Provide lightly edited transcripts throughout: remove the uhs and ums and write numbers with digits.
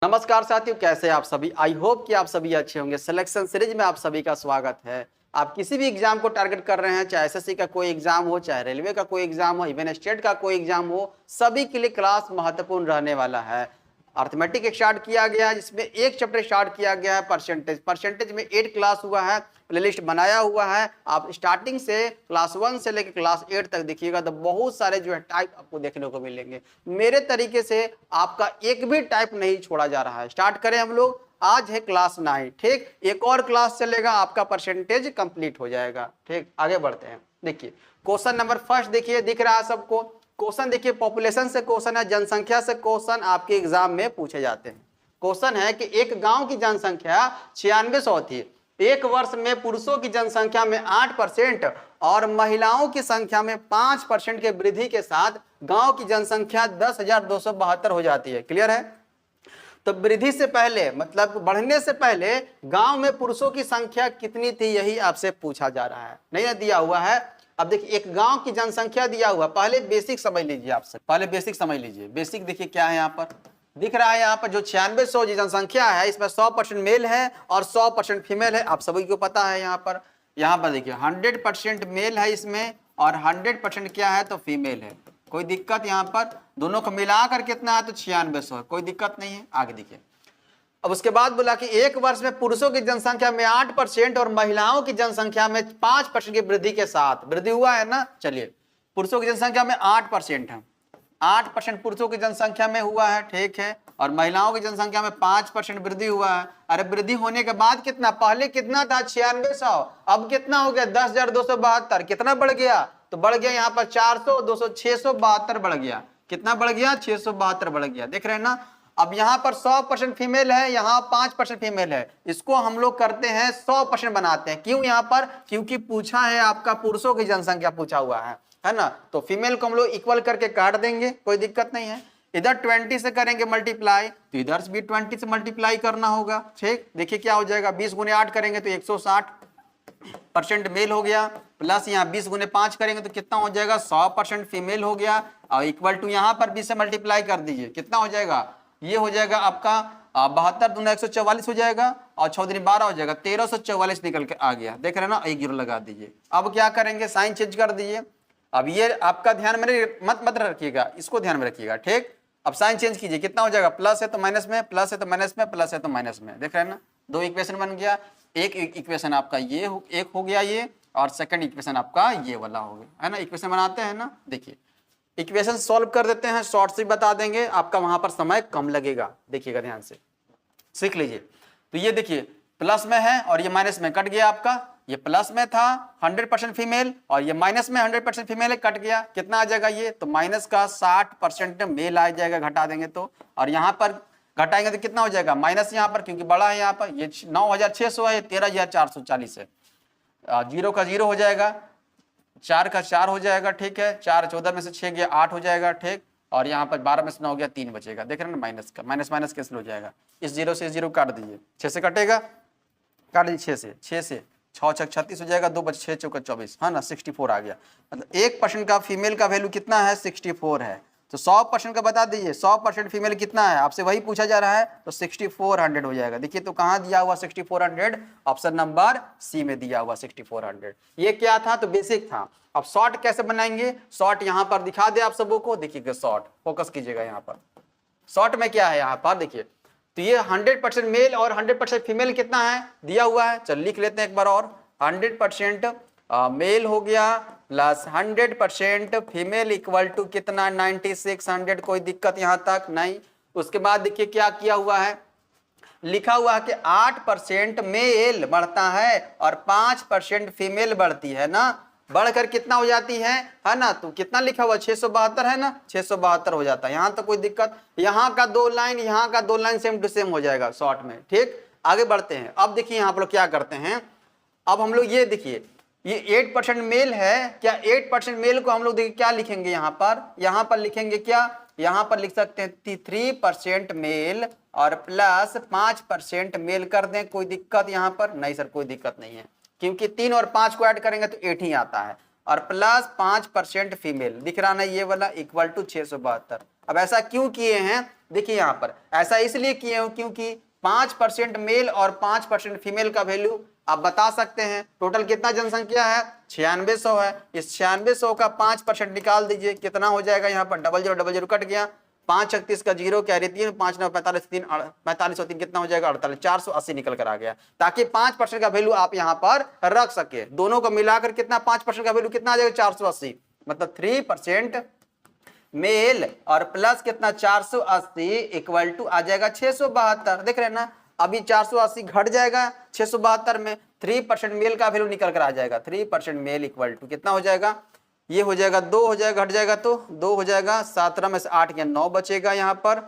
नमस्कार साथियों, कैसे हैं आप सभी। आई होप कि आप सभी अच्छे होंगे। सिलेक्शन सीरीज में आप सभी का स्वागत है। आप किसी भी एग्जाम को टारगेट कर रहे हैं, चाहे एसएससी का कोई एग्जाम हो, चाहे रेलवे का कोई एग्जाम हो, इवन स्टेट का कोई एग्जाम हो, सभी के लिए क्लास महत्वपूर्ण रहने वाला है। अर्थमेटिक स्टार्ट किया गया है, जिसमें एक चैप्टर स्टार्ट किया गया है परसेंटेज में 8 क्लास हुआ है। प्लेलिस्ट बनाया हुआ है। आप स्टार्टिंग से क्लास 1 से लेकर क्लास 8 तक देखिएगा तो बहुत सारे जो है टाइप आपको देखने को मिलेंगे। मेरे तरीके से आपका एक भी टाइप नहीं छोड़ा जा रहा है। स्टार्ट करें हम लोग। आज है क्लास 9, ठीक। एक और क्लास चलेगा, आपका परसेंटेज कंप्लीट हो जाएगा, ठीक। आगे बढ़ते हैं। देखिए क्वेश्चन नंबर फर्स्ट, देखिए दिख रहा है सबको। क्वेश्चन देखिए, पॉपुलेशन से क्वेश्चन है, जनसंख्या से क्वेश्चन आपके एग्जाम में पूछे जाते हैं। क्वेश्चन है कि एक गांव की जनसंख्या 9600 थी। एक वर्ष में पुरुषों की जनसंख्या में 8% और महिलाओं की संख्या में 5% के वृद्धि के साथ गांव की जनसंख्या 10,272 हो जाती है। क्लियर है। तो वृद्धि से पहले मतलब बढ़ने से पहले गांव में पुरुषों की संख्या कितनी थी, यही आपसे पूछा जा रहा है। नहीं दिया हुआ है। अब देखिए एक गांव की जनसंख्या दिया हुआ, पहले बेसिक समझ लीजिए। आपसे पहले बेसिक समझ लीजिए। बेसिक देखिए क्या है, यहाँ पर दिख रहा है। यहाँ पर जो 9600 जनसंख्या है, इसमें 100% मेल है और 100% फीमेल है। आप सभी को पता है। यहाँ पर देखिए 100% मेल है इसमें और 100% क्या है तो फीमेल है। कोई दिक्कत यहाँ पर, दोनों को मिलाकर कितना है तो 9600, कोई दिक्कत नहीं है। आगे देखिए। अब उसके बाद बोला कि एक वर्ष में पुरुषों की जनसंख्या में 8% और महिलाओं की जनसंख्या में 5% की वृद्धि के साथ वृद्धि हुआ है ना। चलिए, पुरुषों की जनसंख्या में 8% है, 8% पुरुषों की जनसंख्या में हुआ है, ठीक है। और महिलाओं की जनसंख्या में 5% वृद्धि हुआ है। अरे वृद्धि होने के बाद कितना, पहले कितना था 9600, अब कितना हो गया 10,272। कितना बढ़ गया तो बढ़ गया यहाँ पर 400, 200, 672 बढ़ गया। कितना बढ़ गया 672 बढ़ गया। देख रहे हैं ना। अब यहाँ पर 100% फीमेल है, यहाँ 5% फीमेल है। इसको हम लोग करते हैं 100% बनाते हैं। क्यों यहाँ पर, क्योंकि पूछा है आपका पुरुषों की जनसंख्या पूछा हुआ है ना। तो फीमेल को हम लोग इक्वल करके काट देंगे, कोई दिक्कत नहीं है। इधर 20 से करेंगे मल्टीप्लाई, तो इधर भी 20 से मल्टीप्लाई करना होगा, ठीक। देखिए क्या हो जाएगा, 20 गुने 8 करेंगे तो 160% मेल हो गया, प्लस यहाँ 20 गुने 5 करेंगे तो कितना हो जाएगा 100% फीमेल हो गया। और इक्वल टू यहाँ पर 20 से मल्टीप्लाई कर दीजिए, कितना हो जाएगा, ये हो जाएगा आपका 72 दूना 144 हो जाएगा और 6 दूनी 12 हो जाएगा, 1344 निकल के आ गया। देख रहे हैं ना, एक जीरो लगा दीजिए। अब क्या करेंगे, साइन चेंज कर दीजिए। अब ये आपका ध्यान में मत रखिएगा, इसको ध्यान में रखिएगा, ठीक। अब साइन चेंज कीजिए, कितना हो जाएगा, प्लस है तो माइनस में, प्लस है तो माइनस में, प्लस है तो माइनस में। देख रहे हैं ना, दो इक्वेशन बन गया। एक इक्वेशन आपका ये एक हो गया ये, और सेकंड इक्वेशन आपका ये वाला हो गया, है ना। इक्वेशन बनाते हैं ना। देखिए इक्वेशन सॉल्व कर देते हैं, शॉर्ट से बता देंगे, आपका वहां पर समय कम लगेगा। देखिएगा ध्यान से, सीख लीजिए। तो ये देखिए प्लस में है और ये माइनस में, कट गया आपका। ये प्लस में था 100% फीमेल और ये माइनस में 100% फीमेल है, कट गया। कितना आ जाएगा ये तो माइनस का 60% मेल आ जाएगा, घटा देंगे तो। और यहाँ पर घटाएंगे तो कितना हो जाएगा माइनस, यहाँ पर क्योंकि बड़ा है यहाँ पर, ये 9600 है, ये 13,440 है। जीरो का जीरो हो जाएगा, 4 का 4 हो जाएगा, ठीक है। 4 14 में से 6 गया 8 हो जाएगा, ठीक। और यहाँ पर 12 में से 9 हो गया 3 बचेगा। देख रहे हैं ना, माइनस का माइनस माइनस कैंसिल हो जाएगा। इस जीरो से जीरो काट दीजिए, 6 से कटेगा, काट दीजिए 6 से 6 6 36 हो जाएगा, 2 बचे 6 चौका 24, है ना। 64 आ गया। मतलब 1% का फीमेल का वैल्यू कितना है 64 है। तो 100% का बता दीजिए, 100% फीमेल कितना है, आपसे वही पूछा जा रहा है। तो 6400 हो जाएगा। देखिए तो कहाँ दिया हुआ 6400, ऑप्शन नंबर सी में दिया हुआ 6400। ये क्या था तो बेसिक था। अब शॉर्ट कैसे बनाएंगे, शॉर्ट यहाँ पर दिखा दे आप सबों को। देखिएगा शॉर्ट, फोकस कीजिएगा यहाँ पर। शॉर्ट में क्या है यहाँ पर देखिए, तो ये 100% मेल और 100% फीमेल कितना है दिया हुआ है। चल लिख लेते हैं एक बार और। 100% मेल हो गया प्लस 100% फीमेल इक्वल टू कितना 9600। कोई दिक्कत यहाँ तक नहीं। उसके बाद देखिए क्या किया हुआ है, लिखा हुआ है कि 8% मेल बढ़ता है और 5% फीमेल बढ़ती है ना। बढ़कर कितना हो जाती है ना। तो कितना लिखा हुआ 672 है ना, 672 हो जाता है। यहाँ तो कोई दिक्कत, यहाँ का 2 लाइन यहाँ का 2 लाइन सेम टू सेम हो जाएगा शॉर्ट में, ठीक। आगे बढ़ते हैं। अब देखिए यहाँ पर क्या करते हैं, अब हम लोग ये देखिए ये 8% मेल है क्या, 8% मेल को हम लोग देखिए क्या लिखेंगे यहाँ पर लिखेंगे क्या, यहाँ पर लिख सकते हैं 3% मेल और प्लस 5% मेल कर दें। कोई दिक्कत यहाँ पर नहीं सर, कोई दिक्कत नहीं है, क्योंकि 3 और 5 को ऐड करेंगे तो 8 ही आता है। और प्लस 5% फीमेल दिख रहा ना ये वाला, इक्वल टू 672। अब ऐसा क्यों किए हैं देखिए यहाँ पर ऐसा इसलिए किए हूं क्योंकि 5% मेल और 5% फीमेल का वैल्यू आप बता सकते हैं। टोटल कितना जनसंख्या है? 9600 है। इस 9600 का 5% निकाल दीजिए, कितना हो जाएगा? यहाँ पर डबल जीरो कट गया, 5 का 0 कैरी 3, 5 9 45 3 45 और 3 कितना हो जाएगा? 48, 480 निकल कर आ गया। ताकि 5% का वैल्यू आप यहाँ पर रख सके। दोनों को मिलाकर कितना 5% का वैल्यू कितना आ जाएगा? 480, मतलब 3% मेल और प्लस कितना 480 इक्वल टू आ जाएगा 672। देख रहे हैं ना, अभी 480 घट जाएगा 672 में, 3% मेल का वैल्यू निकल कर आ जाएगा। 3% मेल इक्वल टू कितना हो जाएगा? ये हो जाएगा 2 हो जाएगा, घट जाएगा तो 2 हो जाएगा, 17 में से 8 गया 9 बचेगा यहाँ पर,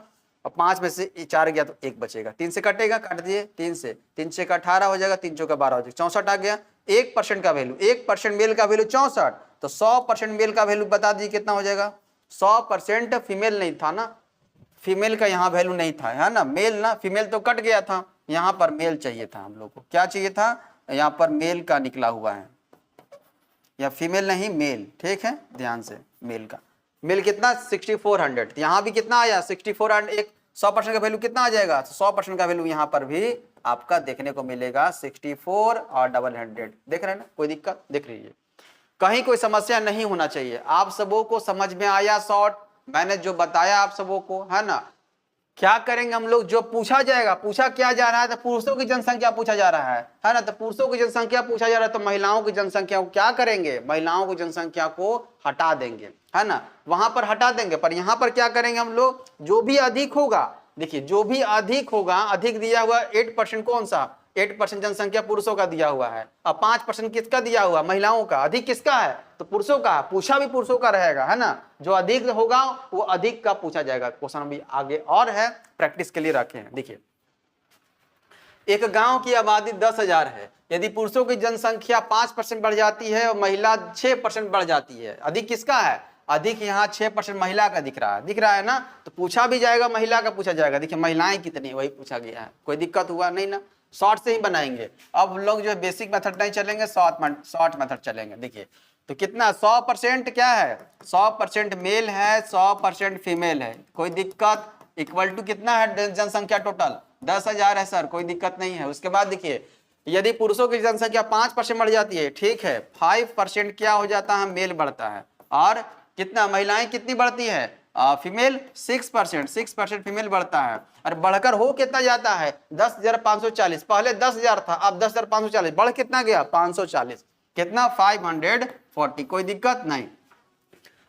और 5 में से 4 गया तो 1 बचेगा। 3 से कटेगा, काट दिए 3 से, 3 से 18 हो जाएगा, 3 चौका 12 हो जाएगा, 64 आ गया। 1% का वैल्यू, 1% मेल का वैल्यू 64, तो 100% मेल का वैल्यू बता दीजिए कितना हो जाएगा? 100% फीमेल नहीं था ना, फीमेल का यहाँ वैल्यू नहीं था, है ना, मेल ना, फीमेल तो कट गया था, यहाँ पर मेल चाहिए था हम लोग को। क्या चाहिए था? यहाँ पर मेल का निकला हुआ है, या फीमेल नहीं मेल, ठीक है, ध्यान से, मेल का, मेल कितना 6400, यहाँ भी कितना आया 6400, एक 100% का वैल्यू कितना आ जाएगा? 100% का वैल्यू यहाँ पर भी आपका देखने को मिलेगा 64 और 100। देख रहे हैं ना, कोई दिक्कत दिख रही है? कहीं कोई समस्या नहीं होना चाहिए। आप सबों को समझ में आया शॉर्ट? मैंने जो बताया आप सबों को, है ना। क्या करेंगे हम लोग? जो पूछा जाएगा, पूछा क्या जा रहा है? तो पुरुषों की जनसंख्या पूछा जा रहा है ना, तो पुरुषों की जनसंख्या पूछा जा रहा है, तो महिलाओं की जनसंख्या को क्या करेंगे? महिलाओं की जनसंख्या को हटा देंगे, है ना, वहां पर हटा देंगे। पर यहाँ पर क्या करेंगे हम लोग? जो भी अधिक होगा, देखिए जो भी अधिक होगा, अधिक दिया हुआ 8% कौन सा? 8% जनसंख्या पुरुषों का दिया हुआ है, और 5% किसका दिया हुआ? महिलाओं का। अधिक किसका है? तो पुरुषों का, पूछा भी पुरुषों का रहेगा, है ना। जो अधिक होगा वो अधिक का पूछा जाएगा। क्वेश्चन अभी आगे और है, प्रैक्टिस के लिए रखे हैं। देखिए, एक गांव की आबादी 10,000 है। यदि पुरुषों की जनसंख्या 5% बढ़ जाती है और महिला 6% बढ़ जाती है, अधिक किसका है? अधिक यहाँ 6% महिला का दिख रहा है ना, तो पूछा भी जाएगा, महिला का पूछा जाएगा। देखिए महिलाएं कितनी, वही पूछा गया है। कोई दिक्कत हुआ नहीं ना? शॉर्ट से ही बनाएंगे। अब लोग जो बेसिक मेथड नहीं चलेंगे, शॉर्ट मेथड चलेंगे। देखिए तो कितना 100% क्या है? 100% मेल है, 100% फीमेल है। कोई दिक्कत? इक्वल टू कितना है जनसंख्या टोटल? 10,000 है सर, कोई दिक्कत नहीं है। उसके बाद देखिए, यदि पुरुषों की जनसंख्या 5% बढ़ जाती है, ठीक है, 5% क्या हो जाता है? मेल बढ़ता है। और कितना महिलाएं कितनी बढ़ती है? फीमेल 6% फीमेल बढ़ता है। और बढ़कर हो कितना जाता है? 10,540। पहले 10,000 था, अब 10,540, बढ़ कितना गया? 540। कितना? 540। कोई दिक्कत नहीं।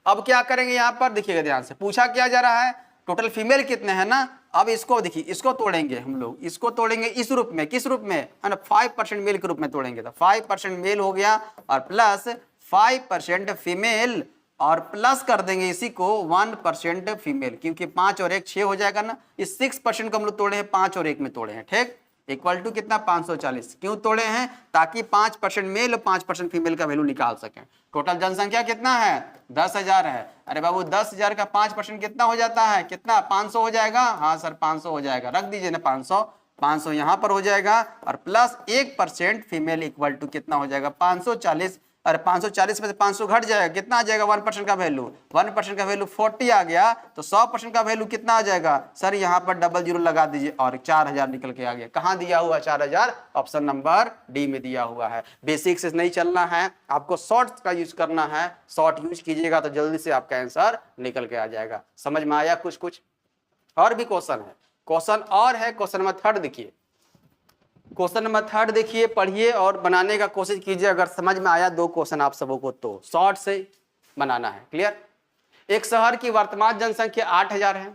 अब क्या करेंगे? यहाँ पर देखिएगा ध्यान से, पूछा क्या जा रहा है? टोटल फीमेल कितने हैं ना। अब इसको देखिए, इसको तोड़ेंगे हम लोग, इसको तोड़ेंगे इस रूप में। किस रूप में? है ना, 5% मेल के रूप में तोड़ेंगे। तो 5% मेल हो गया और प्लस 5% फीमेल, और प्लस कर देंगे इसी को 1% फीमेल, क्योंकि 5 और 1 6 हो जाएगा ना। इस 6% को हम लोग तोड़े हैं, 5 और 1 में तोड़े हैं, ठीक। इक्वल टू कितना? 540। क्यों तोड़े हैं? ताकि 5% मेल और 5% फीमेल का वैल्यू निकाल सकें। टोटल जनसंख्या कितना है? 10,000 है। अरे बाबू 10,000 का 5% कितना हो जाता है? कितना? 500 हो जाएगा। हाँ सर 500 हो जाएगा, रख दीजिए ना 500 यहाँ पर हो जाएगा, और प्लस 1% फीमेल इक्वल टू कितना हो जाएगा? 540। अरे 540 में से 500 घट जाएगा, कितना आ जाएगा? 1% का वैल्यू, 1% का वैल्यू 40 आ गया। तो 100% का वैल्यू कितना आ जाएगा? सर यहाँ पर डबल जीरो लगा दीजिए और 4,000 निकल के आ गया। कहाँ दिया हुआ 4,000? ऑप्शन नंबर डी में दिया हुआ है। बेसिक से नहीं चलना है, आपको शॉर्ट का यूज करना है। शॉर्ट यूज कीजिएगा तो जल्दी से आपका आंसर निकल के आ जाएगा। समझ में आया? कुछ और भी क्वेश्चन है, क्वेश्चन और है। क्वेश्चन नंबर 3 देखिए, क्वेश्चन नंबर 3 देखिए, पढ़िए और बनाने का कोशिश कीजिए। अगर समझ में आया 2 क्वेश्चन आप सबों को, तो शॉर्ट से बनाना है। क्लियर? एक शहर की वर्तमान जनसंख्या 8,000 है।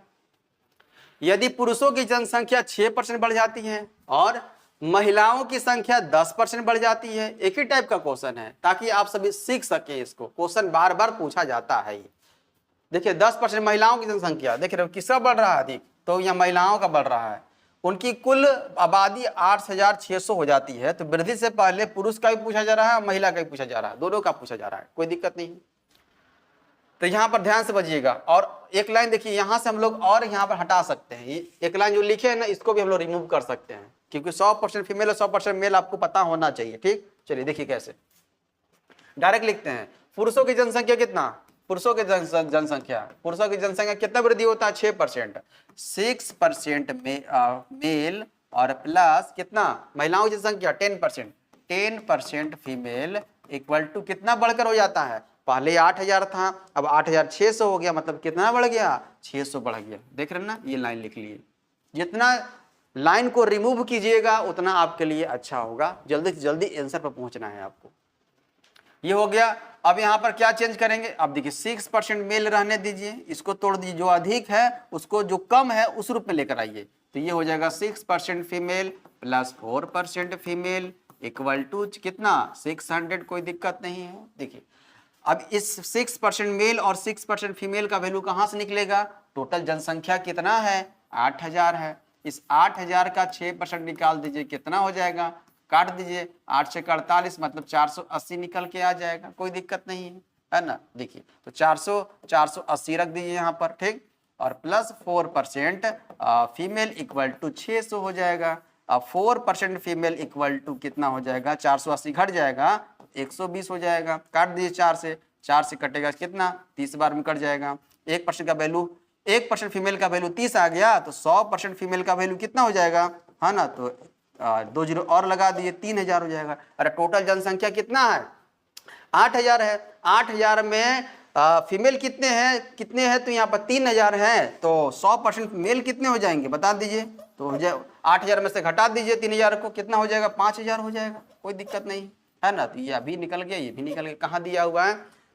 यदि पुरुषों की जनसंख्या 6% बढ़ जाती है और महिलाओं की संख्या 10% बढ़ जाती है। एक ही टाइप का क्वेश्चन है, ताकि आप सभी सीख सके इसको। क्वेश्चन बार बार पूछा जाता है। देखिए 10% महिलाओं की जनसंख्या, देख रहे हो किसका बढ़ रहा है अधिक? तो यह महिलाओं का बढ़ रहा है। उनकी कुल आबादी 8,600 हो जाती है। तो वृद्धि से पहले पुरुष का भी पूछा जा रहा है और महिला का भी पूछा जा रहा है, दोनों का पूछा जा रहा है। कोई दिक्कत नहीं है। तो यहाँ पर ध्यान से बजिएगा। और एक लाइन देखिए, यहाँ से हम लोग और यहाँ पर हटा सकते हैं। एक लाइन जो लिखे है ना, इसको भी हम लोग रिमूव कर सकते हैं, क्योंकि 100% फीमेल और 100% मेल आपको पता होना चाहिए। ठीक, चलिए देखिए कैसे। डायरेक्ट लिखते हैं, पुरुषों की जनसंख्या कितना? पुरुषों की जनसंख्या, पुरुषों की जनसंख्या कितना वृद्धि होता है 6%, 6% में मेल और प्लस कितना महिलाओं की जनसंख्या 10%, 10% फीमेल इक्वल टू कितना बढ़कर हो जाता है, पहले 8000 था अब 8600 हो गया, मतलब कितना बढ़ गया 600 बढ़ गया। देख रहे हैं ना, ये लाइन लिख लिए, जितना लाइन को रिमूव कीजिएगा उतना आपके लिए अच्छा होगा, जल्दी से जल्दी आंसर पर पहुंचना है आपको। ये हो गया। अब यहां पर क्या चेंज करेंगे, अब देखिए 6% मेल रहने दीजिए, इसको तोड़ दीजिए, जो अधिक है उसको जो कम है उस रूप में लेकर आइए, तो ये हो जाएगा 6% female plus 4% female equal to कितना 600, कोई दिक्कत नहीं है। देखिए अब इस 6% मेल और 6% फीमेल का वैल्यू कहां से निकलेगा, टोटल जनसंख्या कितना है 8000 है, इस 8000 का 6% निकाल दीजिए, कितना हो जाएगा, काट दीजिए, 8 से 48 मतलब 480 निकल के आ जाएगा, कोई दिक्कत नहीं है ना। देखिए तो 480 रख दीजिए यहाँ पर, ठीक, और प्लस 4% फीमेल इक्वल टू 600 हो जाएगा। अब 4% फीमेल इक्वल टू कितना हो जाएगा, 480 घट जाएगा 120 हो जाएगा, काट दीजिए 4 से कटेगा कितना 30 बार में कट जाएगा। 1% का वैल्यू 1% फीमेल का वैल्यू 30 आ गया, तो 100% फीमेल का वैल्यू कितना हो जाएगा, है ना, तो 2 जीरो और लगा दिए 3000 हो जाएगा। अरे टोटल जनसंख्या कितना है 8000 है, 8000 में फीमेल कितने हैं तो यहाँ पर 3000 हैं, तो 100% मेल कितने हो जाएंगे बता दीजिए, तो हो जाए 8000 में से घटा दीजिए 3000 को, कितना हो जाएगा 5000 हो जाएगा, कोई दिक्कत नहीं है ना। तो ये अभी निकल गया, ये भी निकल गया, कहाँ दिया हुआ है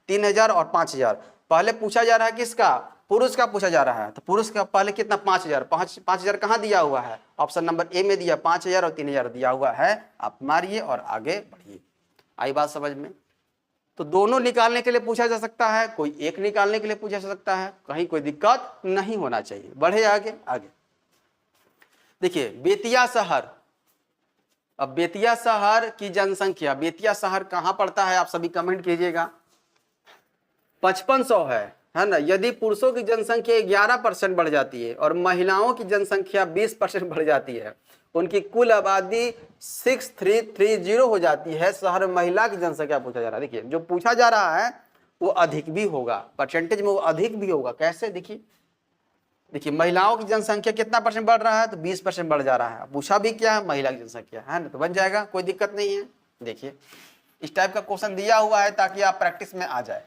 3000 और 5000। पहले पूछा जा रहा है किसका, पुरुष का पूछा जा रहा है, तो पुरुष का पहले कितना 5000 कहाँ दिया हुआ है, ऑप्शन नंबर ए में दिया 5000 और 3000 दिया हुआ है, आप मारिए और आगे बढ़िए। आई बात समझ में। तो दोनों निकालने के लिए पूछा जा सकता है, कोई एक निकालने के लिए पूछा जा सकता है, कहीं कोई दिक्कत नहीं होना चाहिए। बढ़े आगे आगे देखिए बेतिया शहर, अब बेतिया शहर की जनसंख्या, बेतिया शहर कहां पड़ता है आप सभी कमेंट कीजिएगा, 5500 है ना। यदि पुरुषों की जनसंख्या 11% बढ़ जाती है और महिलाओं की जनसंख्या 20% बढ़ जाती है, उनकी कुल आबादी 6330 हो जाती है, शहर में महिला की जनसंख्या पूछा जा रहा है। देखिए जो पूछा जा रहा है वो अधिक भी होगा, परसेंटेज में वो अधिक भी होगा, कैसे देखिए महिलाओं की जनसंख्या कितना परसेंट बढ़ रहा है, तो 20% बढ़ जा रहा है। पूछा भी क्या है, महिला की जनसंख्या है ना, तो बन जाएगा, कोई दिक्कत नहीं है। देखिए इस टाइप का क्वेश्चन दिया हुआ है ताकि आप प्रैक्टिस में आ जाए।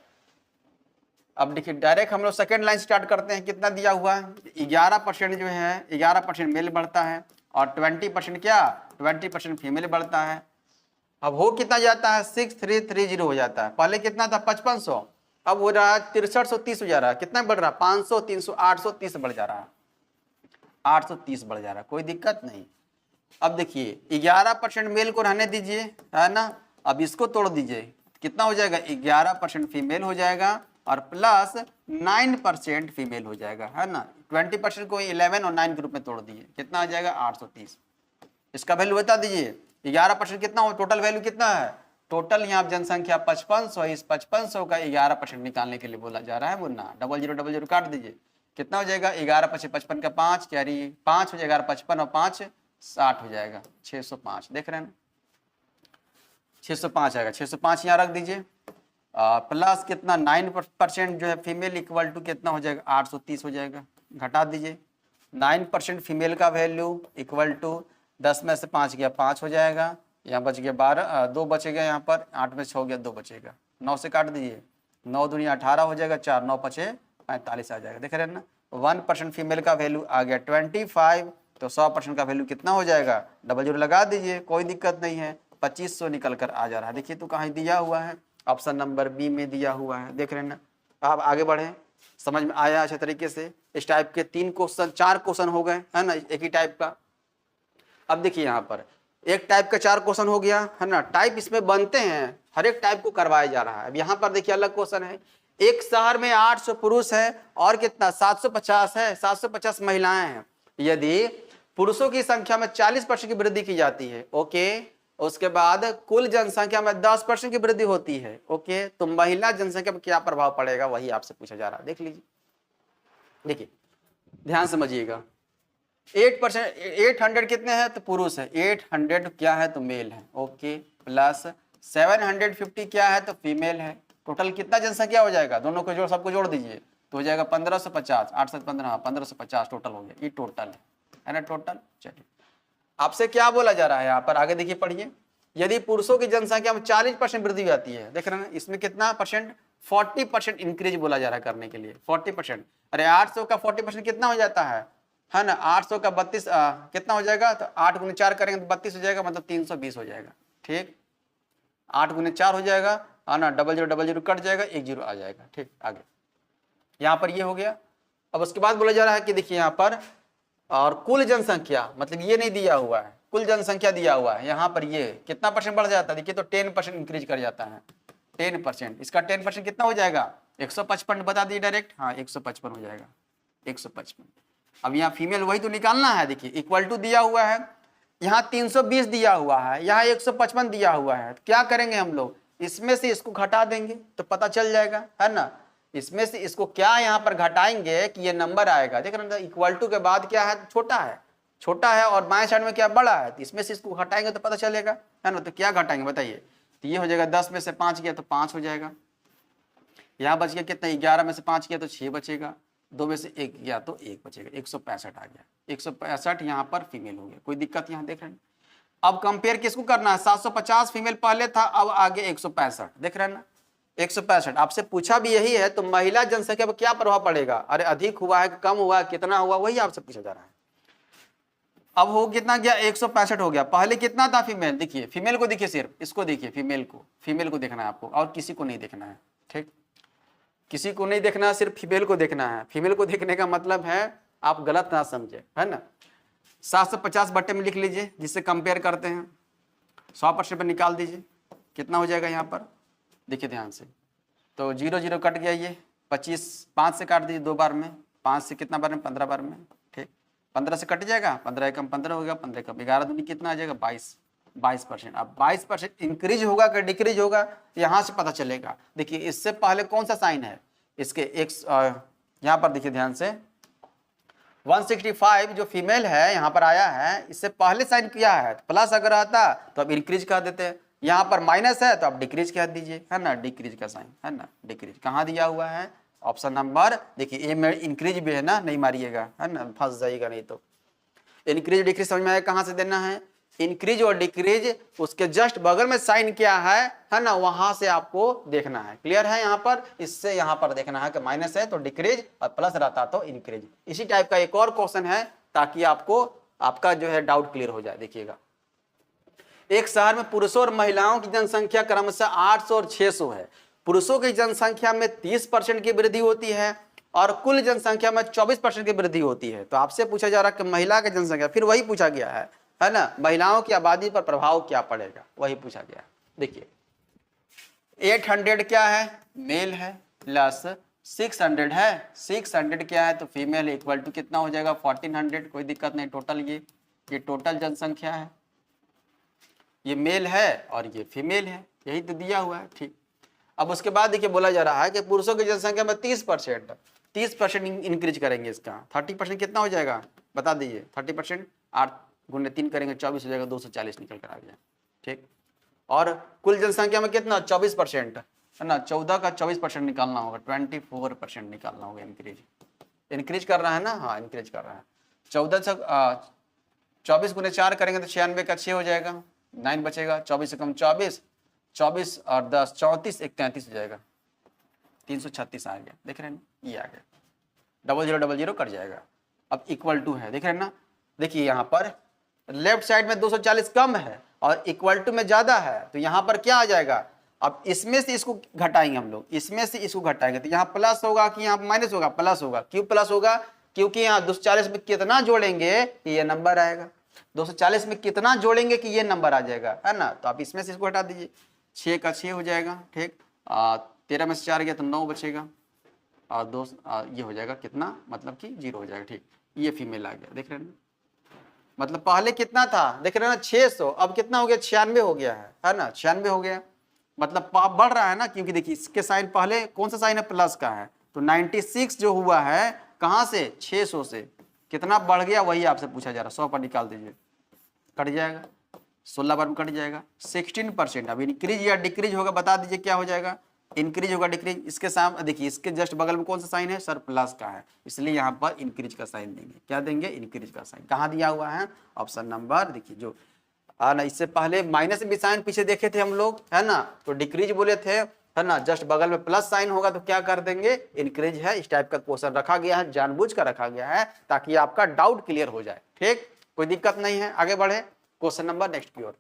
अब देखिए डायरेक्ट हम लोग सेकेंड लाइन स्टार्ट करते हैं, कितना दिया हुआ है 11% जो है 11% मेल बढ़ता है और 20% क्या 20% फीमेल बढ़ता है। अब हो कितना जाता है 6330 हो जाता है, पहले कितना था 5500, अब हो रहा है 6330 हो जा रहा है, कितना बढ़ रहा है 500 300 830 बढ़ जा रहा है, 830 बढ़ जा रहा है, कोई दिक्कत नहीं। अब देखिए 11% मेल को रहने दीजिए, है ना, अब इसको तोड़ दीजिए, कितना हो जाएगा 11% फीमेल हो जाएगा और प्लस 9% फीमेल हो जाएगा, है ना। 20% को 11 और 9 के रूप में तोड़ दिए, कितना आ जाएगा 830। इसका वैल्यू बता दीजिए 11% कितना हो, टोटल वैल्यू कितना है, टोटल यहाँ जनसंख्या 5500, इस 5500 का 11% निकालने के लिए बोला जा रहा है, बोलना 0000 काट दीजिए, कितना हो जाएगा 11 पचे 55 का 5 कैरी 5 हो जाएगा, 55 और 5 60 हो जाएगा, 605 देख रहे हैं 605 आएगा, 605 यहाँ रख दीजिए, प्लस कितना 9% जो है फीमेल इक्वल टू कितना हो जाएगा 830 हो जाएगा, घटा दीजिए 9% फीमेल का वैल्यू इक्वल टू 10 में से 5 गया 5 हो जाएगा, यहाँ बच गया 12 2 बचेगा, यहाँ पर 8 में से 6 हो गया 2 बचेगा, 9 से काट दीजिए 9 दूनी 18 हो जाएगा, 4 9 पचे 45 आ जाएगा, देख रहे हैं ना। 1% फीमेल का वैल्यू आ गया 25, तो 100% का वैल्यू कितना हो जाएगा, 00 लगा दीजिए, कोई दिक्कत नहीं है, 2500 निकल कर आ जा रहा है। देखिए तो कहाँ दिया हुआ है, ऑप्शन नंबर बी में दिया हुआ है, देख रहे हैं ना। आप आगे बढ़े, समझ में आया अच्छे तरीके से। इस टाइप के 4 क्वेश्चन हो गए, है ना, एक ही टाइप का। अब देखिए यहाँ पर एक टाइप का 4 क्वेश्चन हो गया, है ना, टाइप इसमें बनते हैं, हर एक टाइप को करवाया जा रहा है। अब यहाँ पर देखिए अलग क्वेश्चन है, एक शहर में 800 पुरुष है और कितना 750 है, 750 महिलाएं हैं। यदि पुरुषों की संख्या में 40% की वृद्धि की जाती है, ओके, उसके बाद कुल जनसंख्या में 10% की वृद्धि होती है, ओके, तो महिला जनसंख्या पर क्या प्रभाव पड़ेगा, वही आपसे पूछा जा रहा है। देख लीजिए, देखिए ध्यान समझिएगा, 800 कितने हैं तो पुरुष है, 800 क्या है तो मेल है, ओके, प्लस 750 क्या है तो फीमेल है, टोटल कितना जनसंख्या हो जाएगा, दोनों को जोड़ सबको जोड़ दीजिए तो हो जाएगा 1550, 8 7 15, 1550 टोटल हो गया, ये टोटल है ना टोटल। चलिए आपसे क्या बोला जा रहा है यहाँ पर, आगे देखिए पढ़िए। यदि पुरुषों की जनसंख्या में 40% वृद्धि आती है, देख रहे हैं इसमें कितना परसेंट, 40% इंक्रीज बोला जा रहा है करने के लिए, 40%। अरे 800 का 40% कितना हो जाता है ना, 800 का 32 कितना हो जाएगा, तो 8 गुने 4 करेंगे तो 32 हो जाएगा, मतलब 320 हो जाएगा। ठीक, 8 गुने 4 हो जाएगा, है ना, 0000 कट जाएगा, 1 0 आ जाएगा। ठीक, आगे यहाँ पर ये हो गया। अब उसके बाद बोला जा रहा है कि देखिए यहाँ पर, और कुल जनसंख्या, मतलब ये नहीं दिया हुआ है, कुल जनसंख्या दिया हुआ है, यहाँ पर ये कितना परसेंट बढ़ जाता है, देखिए तो 10% इंक्रीज कर जाता है, 10%। इसका 10% कितना हो जाएगा, 155 बता दिए डायरेक्ट, हाँ 155 हो जाएगा, 155। अब यहाँ फीमेल वही तो निकालना है, देखिए इक्वल टू दिया हुआ है, यहाँ 320 दिया हुआ है, यहाँ 155 दिया हुआ है, तो क्या करेंगे हम लोग, इसमें से इसको घटा देंगे तो पता चल जाएगा, है ना। इसमें से इसको क्या यहाँ पर घटाएंगे कि ये नंबर आएगा, देख रहे हैं इक्वल टू के बाद क्या है, छोटा है, छोटा है, और बाएं साइड में क्या बड़ा है, तो इसमें से इसको घटाएंगे तो पता चलेगा, है ना। तो क्या घटाएंगे बताइए, तो ये हो जाएगा 10 में से 5 गया तो 5 हो जाएगा, यहाँ बच गया कितना, 11 में से 5 किया तो 6 बचेगा, 2 में से 1 गया तो 1 बचेगा, 165 आ गया, 165 यहाँ पर फीमेल हो गया। कोई दिक्कत यहाँ देख रहे हैं। अब कंपेयर किसको करना है, 750 फीमेल पहले था, अब आगे 165, देख रहे हैं ना 165। आपसे पूछा भी यही है, तो महिला जनसंख्या पर क्या प्रभाव पड़ेगा, अरे अधिक हुआ है कम हुआ है कितना हुआ, वही आपसे पूछा जा रहा है। अब हो कितना गया, 165 हो गया, पहले कितना था फीमेल, देखिए फीमेल को देखिए, सिर्फ इसको देखिए, फीमेल को देखना है आपको, और किसी को नहीं देखना है। ठीक, किसी को नहीं देखना है, सिर्फ फीमेल को देखना है। फीमेल को देखने का मतलब है आप गलत ना समझे, है ना। 750 बट्टे में लिख लीजिए, जिससे कंपेयर करते हैं, 100% पर निकाल दीजिए, कितना हो जाएगा यहाँ पर, देखिए ध्यान से, तो 0 0 कट गया, ये 25 5 से काट दीजिए 2 बार में, 5 से कितना बार में, 15 बार में। ठीक, 15 से कट जाएगा, 15 कम 15 हो गया, 15 कम 11 दूनी कितना आ जाएगा, 22%। अब 22% इंक्रीज होगा कि डिक्रीज होगा, यहाँ से पता चलेगा। देखिए इससे पहले कौन सा साइन है, इसके एक यहाँ पर देखिए ध्यान से, 165 जो फीमेल है यहाँ पर आया है, इससे पहले साइन क्या है, प्लस अगर आता तो अब इंक्रीज कर देते हैं, यहाँ पर माइनस है तो आप डिक्रीज कह दीजिए, है ना, डिक्रीज का साइन, है ना, डिक्रीज कहाँ दिया हुआ है, ऑप्शन नंबर देखिए ए में इंक्रीज भी है ना, नहीं मारिएगा, है ना, फंस जाइएगा नहीं तो। इंक्रीज डिक्रीज समझ में आया, कहाँ से देना है, इंक्रीज और डिक्रीज, उसके जस्ट बगल में साइन क्या है ना, वहां से आपको देखना है। क्लियर है यहाँ पर, इससे यहाँ पर देखना है कि माइनस है तो डिक्रीज और प्लस रहता तो इंक्रीज। इसी टाइप का एक और क्वेश्चन है, ताकि आपको आपका जो है डाउट क्लियर हो जाए। देखिएगा, एक शहर में पुरुषों और महिलाओं की जनसंख्या क्रमशः 800 और 600 है। पुरुषों की जनसंख्या में 30% की वृद्धि होती है और कुल जनसंख्या में 24% की वृद्धि होती है। तो आपसे पूछा जा रहा है कि महिला की जनसंख्या, फिर वही पूछा गया है ना, महिलाओं की आबादी पर प्रभाव क्या पड़ेगा, वही पूछा गया। देखिए 800 क्या है, मेल है, प्लस 600 है, 600 क्या है तो फीमेल, इक्वल टू कितना हो जाएगा 1400। कोई दिक्कत नहीं, टोटल ये टोटल जनसंख्या है, ये मेल है और ये फीमेल है, यही तो दिया हुआ है। ठीक, अब उसके बाद देखिए बोला जा रहा है कि पुरुषों की जनसंख्या में 30% इंक्रीज करेंगे, इसका 30% कितना हो जाएगा बता दीजिए, 30% 8 गुने 3 करेंगे 24 हो जाएगा, 240 निकल कर आ गया। ठीक, और कुल जनसंख्या में कितना 24% है ना, 14 का 24% निकालना होगा, 24% निकालना होगा। इंक्रीज कर रहा है ना, हाँ इंक्रीज कर रहा है। 14 से 24 गुने 4 करेंगे तो 96 का 6 हो जाएगा, 9 बचेगा, 24 से कम 24, 24 और 10 34, 1 33 हो जाएगा, 336 आ गया। देख रहे हैं ना, ये आ गया, 0000 कट जाएगा। अब इक्वल टू है, देख रहे हैं ना, देखिए यहाँ पर लेफ्ट साइड में 240 कम है और इक्वल टू में ज्यादा है, तो यहाँ पर क्या आ जाएगा, अब इसमें से इसको घटाएंगे हम लोग, इसमें से इसको घटाएंगे तो यहाँ प्लस होगा कि यहाँ माइनस होगा, प्लस होगा। क्यों प्लस होगा, क्योंकि यहाँ 240 में कितना जोड़ेंगे कि ये नंबर आएगा, 240 में कितना जोड़ेंगे कि ये नंबर आ जाएगा, है ना। तो आप इसमें से इसको हटा दीजिए, 6 का 6 हो जाएगा। ठीक, 13 में से 4 गया तो 9 बचेगा और 2 ये हो जाएगा कितना, मतलब कि 0 हो जाएगा। ठीक, ये फीमेल आ गया, देख रहे हैं ना, मतलब पहले कितना था देख रहे हैं ना 600, अब कितना हो गया 96 हो गया है ना, 96 हो गया, मतलब बढ़ रहा है ना, क्योंकि देखिए इसके साइन पहले कौन सा साइन है, प्लस का है, तो 96 जो हुआ है कहाँ से, 600 से, कितना बढ़ गया वही आपसे पूछा जा रहा है। 100 पर निकाल दीजिए, कट जाएगा, 16 बार में कट जाएगा, 16%। अब इंक्रीज या डिक्रीज होगा बता दीजिए क्या हो जाएगा, इंक्रीज होगा डिक्रीज, इसके साथ देखिए इसके जस्ट बगल में कौन सा साइन है सर, प्लस का है, इसलिए यहाँ पर इंक्रीज का साइन देंगे। क्या देंगे, इंक्रीज का साइन। कहाँ दिया हुआ है, ऑप्शन नंबर देखिए जो ना, इससे पहले माइनस भी साइन पीछे देखे थे हम लोग, है ना, तो डिक्रीज बोले थे, है ना, जस्ट बगल में प्लस साइन होगा तो क्या कर देंगे, इंक्रीज है। इस टाइप का क्वेश्चन रखा गया है, जानबूझ कर रखा गया है ताकि आपका डाउट क्लियर हो जाए। ठीक, कोई दिक्कत नहीं है, आगे बढ़े क्वेश्चन नंबर नेक्स्ट की ओर।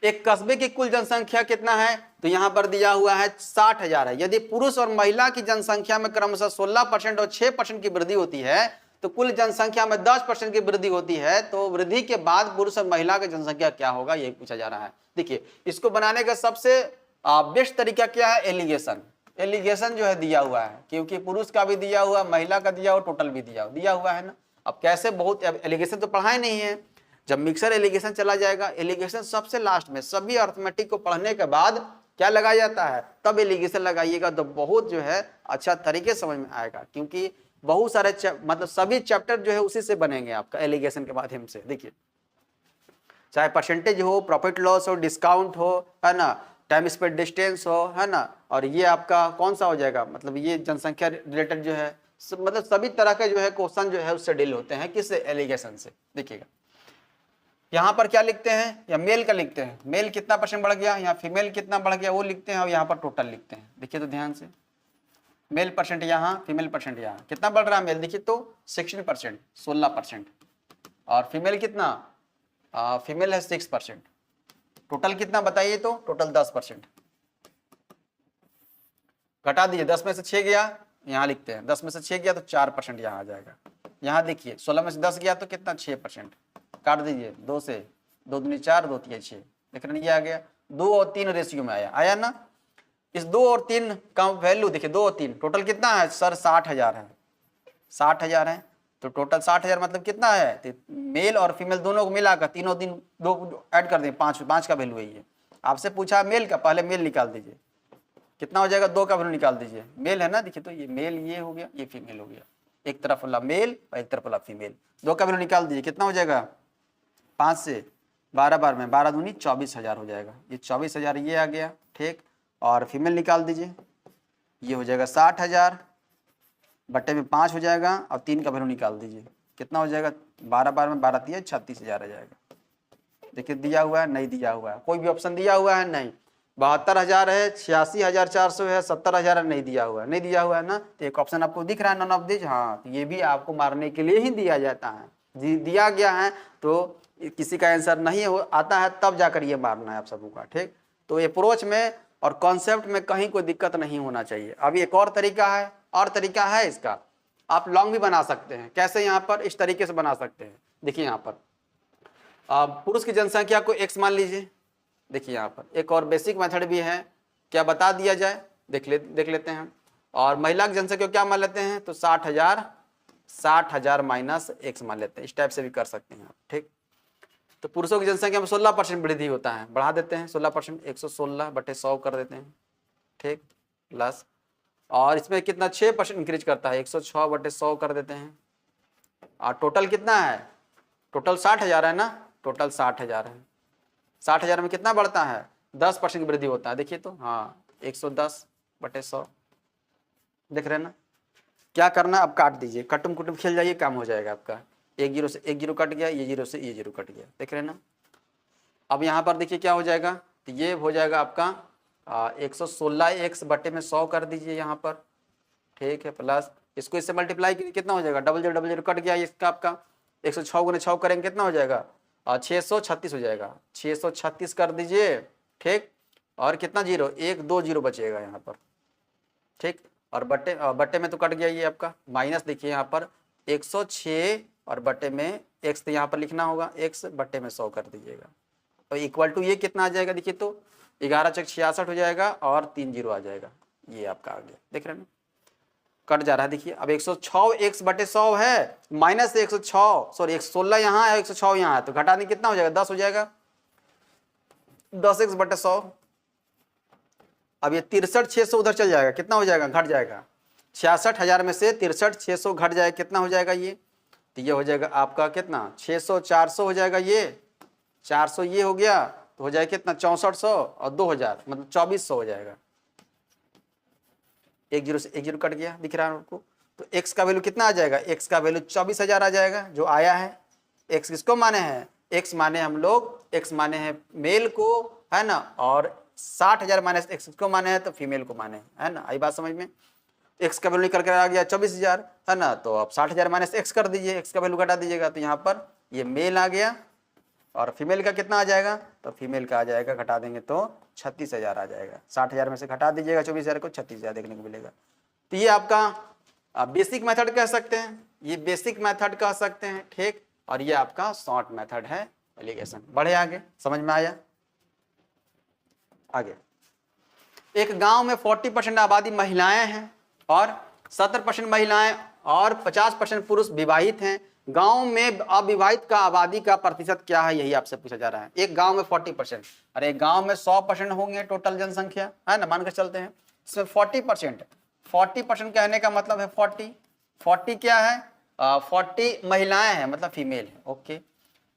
एक कस्बे की कुल जनसंख्या कितना है, तो यहां पर दिया हुआ है 60,000 है। यदि पुरुष और महिला की जनसंख्या में क्रमशः 16% और 6% की वृद्धि होती है तो कुल जनसंख्या में 10% की वृद्धि होती है, तो वृद्धि के बाद पुरुष और महिला की जनसंख्या क्या होगा, ये पूछा जा रहा है। देखिए इसको बनाने का सबसे बेस्ट तरीका क्या है, एलिगेशन। एलिगेशन जो है दिया हुआ है, क्योंकि पुरुष का भी दिया हुआ, महिला का दिया हुआ, टोटल भी दिया हुआ है ना। अब कैसे, बहुत एलिगेशन तो पढ़ा ही नहीं है। जब मिक्सर एलिगेशन चला जाएगा, एलिगेशन सबसे लास्ट में, सभी अर्थमेटिक को पढ़ने के बाद क्या लगाया जाता है, तब एलिगेशन लगाइएगा तो बहुत जो है अच्छा तरीके समझ में आएगा, क्योंकि बहुत सारे मतलब सभी चैप्टर जो है उसी से बनेंगे आपका, एलिगेशन के माध्यम से। देखिए चाहे परसेंटेज हो, प्रॉफिट लॉस हो, डिस्काउंट हो, है ना, टाइम स्पेड डिस्टेंस हो, है ना, और ये आपका कौन सा हो जाएगा, मतलब ये जनसंख्या रिलेटेड जो है मतलब सभी तरह के जो है क्वेश्चन जो है उससे डील होते हैं, किससे, एलिगेशन से। देखिएगा यहाँ पर क्या लिखते हैं, या मेल का लिखते हैं, मेल कितना परसेंट बढ़ गया, यहाँ फीमेल कितना बढ़ गया वो लिखते हैं, और यहाँ पर टोटल लिखते हैं। देखिए तो ध्यान से, मेल परसेंट यहाँ, फीमेल परसेंट यहाँ, कितना बढ़ रहा है मेल, देखिए तो 16%, 16%, और फीमेल कितना, फीमेल है 6%, टोटल कितना बताइए, तो टोटल 10%। घटा दीजिए, 10 में से 6 गया, यहाँ लिखते हैं 10 में से 6 गया तो 4% यहाँ आ जाएगा। यहाँ देखिए 16 में से 10 गया तो कितना, 6%, काट दीजिए, 2 से 2 दूनी 4, 2 तिया 6, देख रहे ये आ गया, 2 और 3 रेशियो में आया ना। इस 2 और 3 का वैल्यू देखिए, 2 और 3 टोटल कितना है सर, 60,000 है, 60,000 है, तो टोटल 60,000 मतलब कितना है, तो मेल और फीमेल दोनों को मिलाकर, तीनों दिन 2 ऐड कर दें, 5 का वैल्यू है ये। आपसे पूछा मेल का, पहले मेल निकाल दीजिए, कितना हो जाएगा, 2 का वैल्यू निकाल दीजिए, मेल है ना, देखिए तो ये मेल ये हो गया, ये फीमेल हो गया, एक तरफ वाला मेल और एक तरफ वाला फीमेल, 2 का वैल्यू निकाल दीजिए, कितना हो जाएगा, 5 से 12 बार में 12 दूनी 24,000 हो जाएगा, ये 24,000 ये आ गया। ठीक, और फीमेल निकाल दीजिए, ये हो जाएगा 60,000 बट्टे में 5 हो जाएगा, और 3 का वैल्यू निकाल दीजिए, कितना हो जाएगा, 12 बार में 12 दिया 36,000 आ जाएगा। देखिए दिया हुआ है, नहीं दिया हुआ है, कोई भी ऑप्शन दिया हुआ है नहीं, 72,000 है, 86,400 है, 70,000 नहीं दिया हुआ है, नहीं दिया हुआ है ना, तो एक ऑप्शन आपको दिख रहा है नॉन ऑफ दिस, हाँ, तो ये भी आपको मारने के लिए ही दिया जाता है, दिया गया है तो किसी का आंसर नहीं हो आता है तब जाकर ये मारना है आप सबों का। ठीक, तो अप्रोच में और कॉन्सेप्ट में कहीं कोई दिक्कत नहीं होना चाहिए। अभी एक और तरीका है, इसका आप लॉन्ग भी बना सकते हैं। कैसे, यहाँ पर इस तरीके से बना सकते हैं। देखिए यहाँ पर पुरुष की जनसंख्या को x मान लीजिए। देखिए यहाँ पर एक और बेसिक मेथड भी है, क्या बता दिया जाए, देख लेते हैं। और महिला की जनसंख्या को क्या मान लेते हैं, तो 60,000 माइनस x मान लेते हैं, इस टाइप से भी कर सकते हैं आप। ठीक, तो पुरुषों की जनसंख्या में 16% वृद्धि होता है, बढ़ा देते हैं 16%, 116/100 कर देते हैं। ठीक, प्लस, और इसमें कितना 6% इंक्रीज करता है, 106/100 कर देते हैं। और टोटल कितना है, टोटल 60,000 है ना, टोटल 60,000 है। 60,000 में कितना बढ़ता है, 10% की वृद्धि होता है। देखिए तो हाँ, 110/100 देख रहे हैं ना। क्या करना, अब काट दीजिए, कटुम कुटुम खेल जाइए, काम हो जाएगा आपका। 1 0 से 1 0 कट गया, ये 0 से ये 0 कट गया, देख रहे हैं ना। अब यहाँ पर देखिए क्या हो जाएगा, तो ये हो जाएगा आपका 116x बटे में 100 कर दीजिए यहाँ पर। ठीक है, प्लस इसको इससे मल्टीप्लाई कितना हो जाएगा, 0000 कट गया इसका आपका, 106 गुने 6 करेंगे कितना हो जाएगा, 636 हो जाएगा, 636 कर दीजिए। ठीक, और कितना 0, 1 2 0 बचेगा यहाँ पर। ठीक, और बट्टे में तो कट गया ये आपका, माइनस देखिए यहाँ पर 106 और बट्टे में x तो यहाँ पर लिखना होगा, x बट्टे में 100 कर दीजिएगा, और इक्वल टू ये कितना आ जाएगा, देखिए तो 11 चक 66 हो जाएगा, और 3 0 आ जाएगा, ये आपका आ गया, देख रहे हैं ना, कट जा रहा है। देखिए अब 106 x बटे 100 है, माइनस 106, सॉरी 116 यहाँ है, 106 यहाँ है, तो घटाने कितना हो जाएगा, 10 हो जाएगा, 10x बटे 100। अब ये 63,600 उधर चल जाएगा, कितना हो जाएगा, घट जाएगा, 66,000 में से 63,600 घट जाएगा, कितना हो जाएगा ये, तो ये हो जाएगा आपका कितना, 600 400 हो जाएगा, ये 400 ये हो गया, तो हो जाएगा कितना 6400 और 2000 मतलब 2400 हो जाएगा। एक जीरो से एक जीरो कट गया, दिख रहा है आपको। तो x का वैल्यू कितना आ जाएगा, x का वैल्यू 24,000 आ जाएगा जो आया है। x किसको माने हैं, x माने हम लोग, x माने हैं मेल को, है ना, और 60,000 माइनस x किसको माने हैं, तो फीमेल को माने हैं, है ना। आई बात समझ में। x का वैल्यू निकल कर आ गया 24,000, है ना। तो अब 60,000 माइनस x कर दीजिए, x का वैल्यू घटा दीजिएगा, तो यहाँ पर ये मेल आ गया और फीमेल का कितना आ जाएगा, तो फीमेल का आ जाएगा, घटा देंगे तो 36,000 आ जाएगा। 60,000 में से घटा दीजिएगा 24,000 को, 36,000 देखने को मिलेगा। तो ये आपका बेसिक मेथड कह सकते हैं, ये बेसिक मेथड कह सकते हैं, ठीक। और ये आपका शॉर्ट मेथड है एलिगेशन। बढ़े आगे, समझ में आया। आगे, एक गांव में 40% आबादी महिलाएं हैं और 70% महिलाएं और 50% पुरुष विवाहित हैं। गांव में अविवाहित का आबादी का प्रतिशत क्या है, यही आपसे पूछा जा रहा है। एक गांव में 40%, अरे एक गांव में 100% होंगे टोटल जनसंख्या, है ना, मानकर चलते हैं। इसमें 40% कहने का मतलब है 40 क्या है, 40 महिलाएं हैं, मतलब फीमेल है, ओके।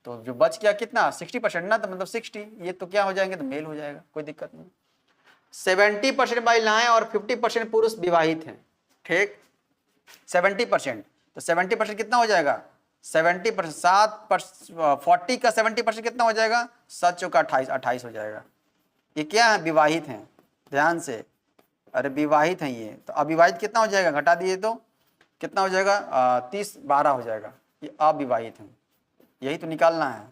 तो जो बच गया कितना, 60% ना, तो मतलब 60, ये तो क्या हो जाएंगे, तो मेल हो जाएगा, कोई दिक्कत नहीं। 70% महिलाएं और 50% पुरुष विवाहित हैं, ठीक। 70%, तो 70% कितना हो जाएगा, 70%, 40 का 70% कितना हो जाएगा, 7 चौका 28 हो जाएगा। ये क्या है, विवाहित हैं, ध्यान से, अरे विवाहित हैं ये। तो अविवाहित कितना हो जाएगा, घटा दिए तो कितना हो जाएगा, 30 12 हो जाएगा। ये अविवाहित हैं, यही तो निकालना है।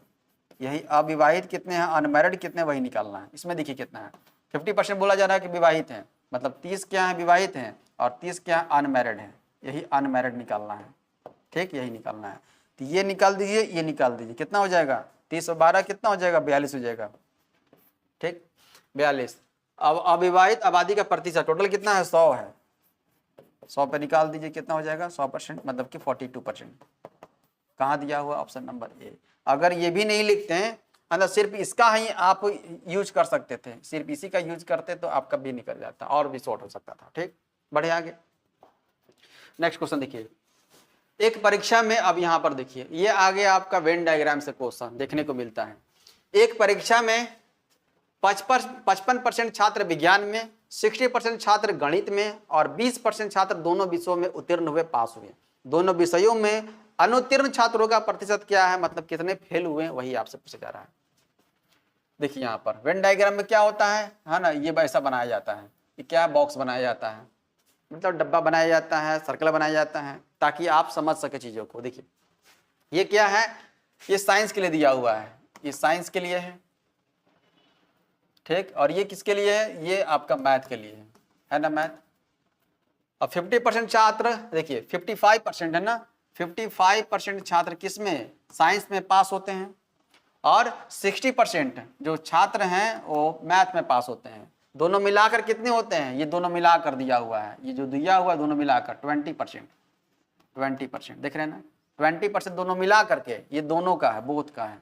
यही अविवाहित कितने हैं, अनमैरिड कितने, वही निकालना है। इसमें देखिए कितना है, 50% बोला जा रहा है कि विवाहित हैं, मतलब 30 क्या है विवाहित हैं और 30 क्या है अनमैरिड हैं। यही अनमैरिड निकालना है, ठीक, यही निकालना है। तो ये निकाल दीजिए, ये निकाल दीजिए, कितना हो जाएगा, 30 और 12 कितना हो जाएगा, 42 हो जाएगा, ठीक, 42। अब अविवाहित आबादी का प्रतिशत टोटल कितना है, 100 है। 100 पे निकाल दीजिए, कितना हो जाएगा, 100% मतलब कि 42%। कहाँ दिया हुआ, ऑप्शन नंबर ए। अगर ये भी नहीं लिखते हैं, मतलब सिर्फ इसका ही आप यूज कर सकते थे, सिर्फ इसी का यूज करते तो आपका भी निकल जाता और भी शॉर्ट हो सकता था, ठीक। बढ़े आगे, नेक्स्ट क्वेश्चन देखिए। एक परीक्षा में, अब यहाँ पर देखिए, ये आगे आपका वेन डायग्राम से क्वेश्चन देखने को मिलता है। एक परीक्षा में 55% छात्र विज्ञान में, 60% छात्र गणित में और 20% छात्र दोनों विषयों में उत्तीर्ण हुए, पास हुए। दोनों विषयों में अनुत्तीर्ण छात्रों का प्रतिशत क्या है, मतलब कितने फेल हुए, वही आपसे पूछा जा रहा है। देखिए यहाँ पर वेन डायग्राम में क्या होता है ना, ये ऐसा बनाया जाता है, ये क्या बॉक्स बनाया जाता है, मतलब डब्बा बनाया जाता है, सर्कल बनाया जाता है, ताकि आप समझ सके चीजों को। देखिए ये क्या है, ये साइंस के लिए दिया हुआ है, ये साइंस के लिए है, ठीक। और ये किसके लिए है, ये आपका मैथ के लिए है ना, मैथ। अब 50% छात्र, देखिए 55% है ना, 55% छात्र किस में, साइंस में पास होते हैं और 60% जो छात्र हैं वो मैथ में पास होते हैं। दोनों मिलाकर कितने होते हैं, ये दोनों मिलाकर दिया हुआ है, ये जो दिया हुआ है दोनों मिलाकर 20% देख रहे हैं ना, 20% दोनों मिला करके, ये दोनों का है, बोथ का है,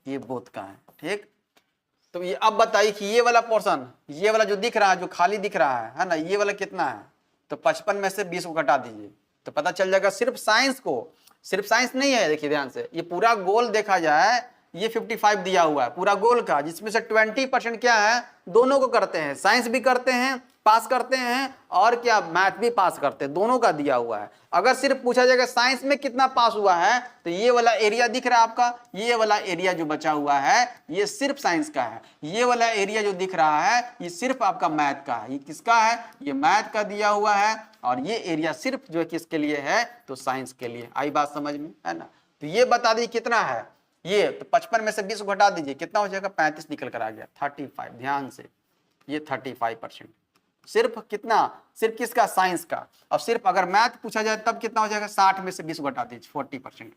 ये बोथ का है, ठीक। तो ये अब बताइए कि ये वाला पोर्शन, ये वाला जो दिख रहा है, जो खाली दिख रहा है ना, ये वाला कितना है, तो 55 में से 20 को घटा दीजिए तो पता चल जाएगा। सिर्फ साइंस को, सिर्फ साइंस नहीं है, देखिए ध्यान से, ये पूरा गोल देखा जाए, ये 55 दिया हुआ है पूरा गोल का, जिसमें से 20% क्या है, दोनों को करते हैं, साइंस भी करते हैं, पास करते हैं, और क्या मैथ भी पास करते हैं, दोनों का दिया हुआ है। अगर सिर्फ पूछा जाएगा साइंस में कितना पास हुआ है, तो ये वाला एरिया दिख रहा है आपका, ये वाला एरिया जो बचा हुआ है ये सिर्फ साइंस का है। ये वाला एरिया जो दिख रहा है ये सिर्फ आपका मैथ का है। ये किसका है, ये मैथ का दिया हुआ है, और ये एरिया सिर्फ जो है किसके लिए है, तो साइंस के लिए। आई बात समझ में, है ना। तो ये बता दीजिए कितना है, ये तो 55 में से 20 को घटा दीजिए, कितना हो जाएगा, 35 निकल कर आ गया, 35। ध्यान से, ये 35% सिर्फ कितना, सिर्फ किसका, साइंस का। अब सिर्फ अगर मैथ पूछा जाए तब कितना हो जाएगा, 60 में से 20 घटा दीजिए, 40%।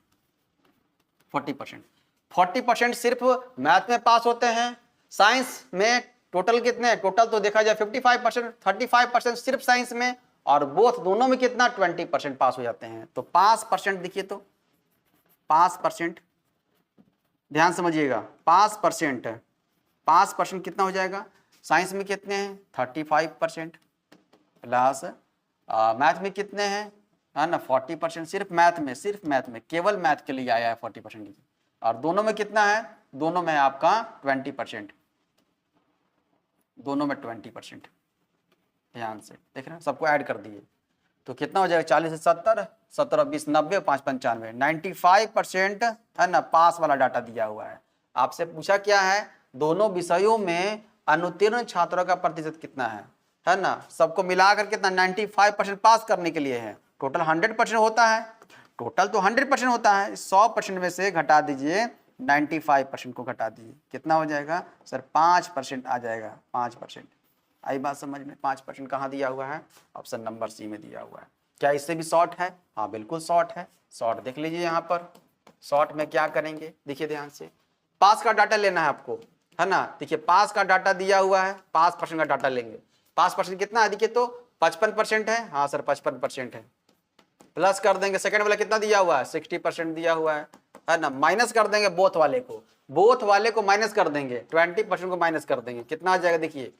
40% सिर्फ मैथ में पास होते हैं, साइंस में टोटल कितने, टोटल तो देखा जाए 55%, 35% सिर्फ साइंस में, और बोथ दोनों में कितना, 20% पास हो जाते हैं। तो 5% देखिए, तो 5%, ध्यान समझिएगा, 5% कितना हो जाएगा, साइंस में कितने हैं, 35% प्लस मैथ में कितने हैं, है ना, 40%। सिर्फ मैथ में, केवल मैथ के लिए आया है 40%, और दोनों में कितना है, दोनों में आपका 20%, दोनों में 20%। ध्यान से देख रहे हैं, सबको ऐड कर दिए तो कितना हो जाएगा 40 से 70, 17 20 90, 5 95, 95% है ना पास वाला डाटा दिया हुआ है। आपसे पूछा क्या है, दोनों विषयों में अनुत्तीर्ण छात्रों का प्रतिशत कितना है ना, सबको मिलाकर कितना 95% पास करने के लिए है। टोटल 100% होता है, टोटल तो 100% होता है, 100% में से घटा दीजिए 95% को घटा दीजिए, कितना हो जाएगा सर 5% आ जाएगा, 5%। आई बात समझ में? 5% कहाँ दिया हुआ है, ऑप्शन नंबर सी में दिया हुआ है। क्या इससे भी शॉर्ट है? हाँ बिल्कुल शॉर्ट है। शॉर्ट देख लीजिए यहाँ पर, शॉर्ट में क्या करेंगे देखिए ध्यान से, पास का डाटा लेना है आपको, है ना। देखिए पास का डाटा दिया हुआ है, 5% का डाटा लेंगे। 5% कितना है देखिए तो 55% है, हाँ सर 55% है। प्लस कर देंगे सेकंड वाला कितना दिया हुआ है 60% दिया हुआ है ना। माइनस कर देंगे बोथ वाले को माइनस कर देंगे, 20% को माइनस कर देंगे, कितना आ जाएगा देखिए,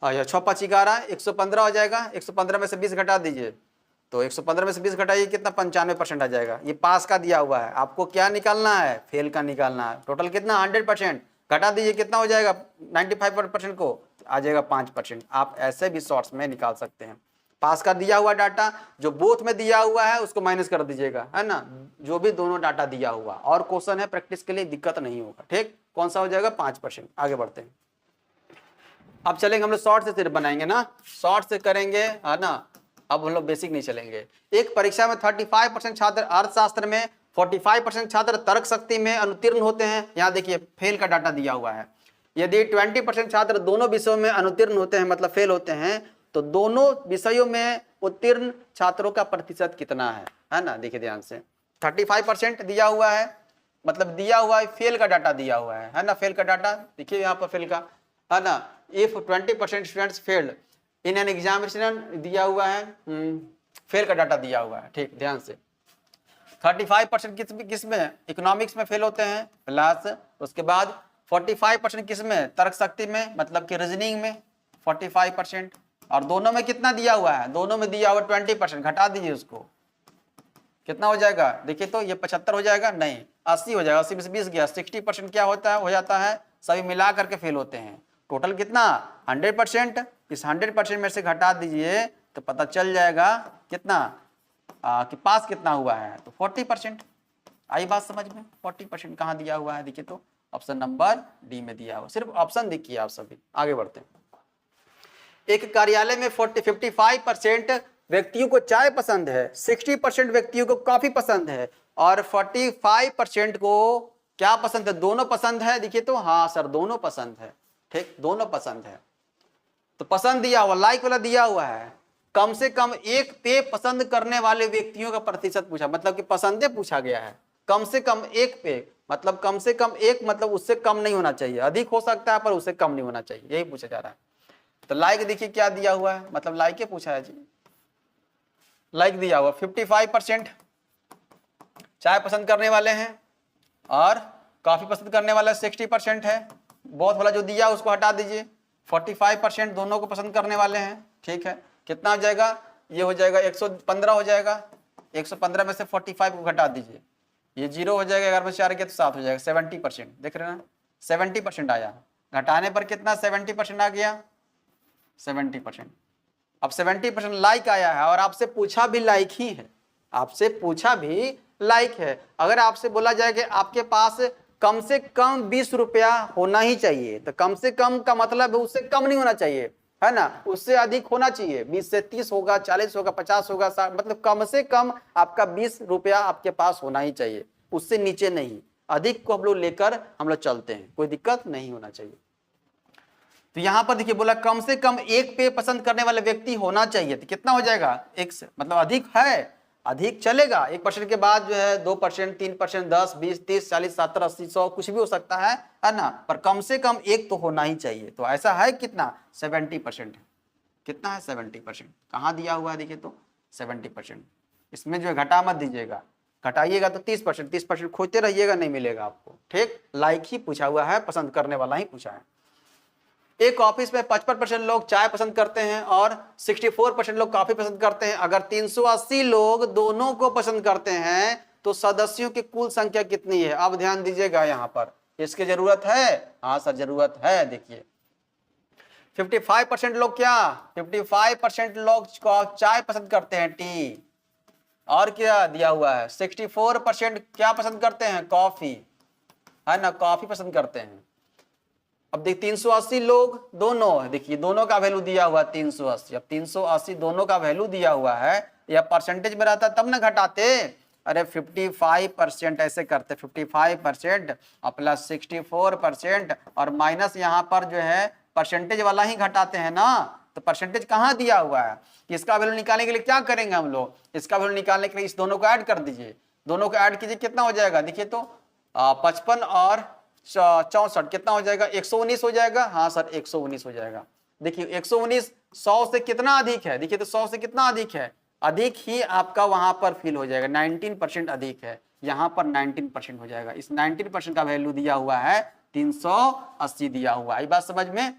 हाँ 6 5 11 115 हो जाएगा। 115 में से 20 घटा दीजिए, तो 115 में से 20 घटाइए कितना 95% आ जाएगा। ये पास का दिया हुआ है, आपको क्या निकालना है, फेल का निकालना है। टोटल कितना 100%, घटा दीजिए कितना हो जाएगा 95% को आ जाएगा 5%। आप ऐसे भी शॉर्ट्स में निकाल सकते हैं। पास का दिया हुआ डाटा जो बोथ में दिया हुआ है उसको माइनस कर दीजिएगा, है ना, जो भी दोनों डाटा दिया हुआ। और क्वेश्चन है प्रैक्टिस के लिए, दिक्कत नहीं होगा। ठीक, कौन सा हो जाएगा 5%। आगे बढ़ते हैं, अब चलेंगे हम लोग शॉर्ट से सिर्फ बनाएंगे ना, शॉर्ट से करेंगे, है ना। अब हम लोग बेसिक नहीं चलेंगे। एक परीक्षा में 35% छात्र अर्थशास्त्र में, 45% छात्र तर्क शक्ति में अनुत्तीर्ण होते हैं। यहाँ देखिए फेल का डाटा दिया हुआ है। यदि 20% छात्र दोनों विषयों में अनुत्तीर्ण होते हैं, मतलब फेल होते हैं, तो दोनों विषयों में उत्तीर्ण छात्रों का प्रतिशत कितना है ना। देखिए ध्यान से, 35% दिया हुआ है, मतलब दिया हुआ है, फेल का डाटा दिया हुआ है ना। फेल का डाटा देखिए यहाँ पर फेल का, है ना। If 20% students failed in an examination दिया हुआ है, फेल का डाटा दिया हुआ है। ठीक, ध्यान से 35% किस में, इकोनॉमिक्स में फेल होते हैं, प्लस उसके बाद 45% किस में, तर्क शक्ति में, मतलब कि रीजनिंग में 45%। और दोनों में कितना दिया हुआ है, दोनों में दिया हुआ 20%, घटा दीजिए उसको, कितना हो जाएगा देखिए तो, ये 75 हो जाएगा, नहीं 80 हो जाएगा। 80 में से 20 गया, 60% क्या होता है, हो जाता है, सभी मिला करके फेल होते हैं। टोटल कितना 100%, इस 100% में से घटा दीजिए तो पता चल जाएगा कितना कि पास कितना हुआ है, तो 40%। आई बात समझ में? 40% कहाँ दिया हुआ है देखिए तो, ऑप्शन नंबर डी में दिया हुआ। सिर्फ ऑप्शन देखिए आप सभी। आगे बढ़ते हैं, एक कार्यालय में 55% व्यक्तियों को चाय पसंद है, 60% व्यक्तियों को कॉफी पसंद है, और 45% को क्या पसंद है, दोनों पसंद है। देखिए तो हाँ सर दोनों पसंद है। ठीक, दोनों पसंद है, तो पसंद दिया हुआ, लाइक वाला दिया हुआ है। कम से कम एक पेय पसंद करने वाले व्यक्तियों का प्रतिशत पूछा, मतलब कि पसंदें पूछा गया है। कम से कम एक पेय, मतलब कम से कम एक, मतलब उससे कम नहीं होना चाहिए, अधिक हो सकता है पर उससे कम नहीं होना चाहिए, यही पूछा जा रहा है। तो लाइक देखिए क्या दिया हुआ है, मतलब लाइक ही पूछा है जी, लाइक दिया हुआ 55% चाय पसंद करने वाले हैं, और कॉफी पसंद करने वाला 60% है। बहुत वाला जो दिया उसको हटा दीजिए, 45% दोनों को पसंद करने वाले हैं। ठीक है, कितना हो जाएगा, ये हो जाएगा 115 हो जाएगा। 115 में से 45 को घटा दीजिए, ये 0 हो जाएगा, 11 में 4 के तो 7 हो जाएगा। 70% देख रहे हैं ना, 70% आया, घटाने पर कितना 70% आ गया, 70%। अब 70% लाइक आया है, और आपसे पूछा भी लाइक ही है, आपसे पूछा भी लाइक है। अगर आपसे बोला जाए कि आपके पास कम से कम 20 रुपया होना ही चाहिए, तो कम से कम का मतलब है उससे कम नहीं होना चाहिए, है ना, उससे अधिक होना चाहिए। 20 से 30 होगा, 40 होगा, 50 होगा, 60, मतलब कम से कम आपका 20 रुपया आपके पास होना ही चाहिए, उससे नीचे नहीं। अधिक को हम लोग लेकर हम लोग चलते हैं, कोई दिक्कत नहीं होना चाहिए। तो यहां पर देखिए बोला कम से कम एक पेय पसंद करने वाले व्यक्ति होना चाहिए, तो कितना हो जाएगा, एक से, मतलब अधिक है, अधिक चलेगा। 1% के बाद जो है 2%, 3%, 10, 20, 30, 40, 70, 80, 100 कुछ भी हो सकता है ना, पर कम से कम एक तो होना ही चाहिए। तो ऐसा है कितना 70% है, कितना है 70%, कहाँ दिया हुआ है देखिए तो 70%। इसमें जो है घटा मत दीजिएगा, घटाइएगा तो 30%, 30% खोजते रहिएगा, नहीं मिलेगा आपको। ठीक, लाइक ही पूछा हुआ है, पसंद करने वाला ही पूछा है। एक ऑफिस में 55% लोग चाय पसंद करते हैं और 64% लोग कॉफी पसंद करते हैं। अगर 380 लोग दोनों को पसंद करते हैं तो सदस्यों की कुल संख्या कितनी है। अब ध्यान दीजिएगा, यहां पर इसकी जरूरत है, हाँ सर जरूरत है। देखिए 55% लोग क्या, 55% लोग चाय पसंद करते हैं, टी। और क्या दिया हुआ है, 64% क्या पसंद करते हैं, कॉफी, है ना, कॉफी पसंद करते हैं। अब देख 380 लोग दोनों, देखिए दोनों का वैल्यू दिया हुआ 380। अब 380 दोनों का वैल्यू दिया हुआ है, या परसेंटेज में रहता तब ना घटाते। अरे 55% ऐसे करते, 55% और प्लस 64% और माइनस यहाँ पर जो है परसेंटेज वाला ही घटाते हैं ना। तो परसेंटेज कहाँ दिया हुआ है, कि इसका वैल्यू निकालने के लिए क्या करेंगे हम लोग, इसका वैल्यू निकालने के लिए इस दोनों को ऐड कर दीजिए, दोनों को ऐड कीजिए, कितना हो जाएगा, देखिए तो 55 और 64 कितना हो जाएगा, 119 हो जाएगा। हाँ सर 119 हो जाएगा। देखिए 119 100 से कितना अधिक है, देखिए तो 100 से कितना अधिक है, अधिक ही आपका वहां पर फील हो जाएगा, 19% अधिक है, यहां पर 19% हो जाएगा। इस 19% का वैल्यू दिया हुआ है 380 दिया हुआ है। बात समझ में,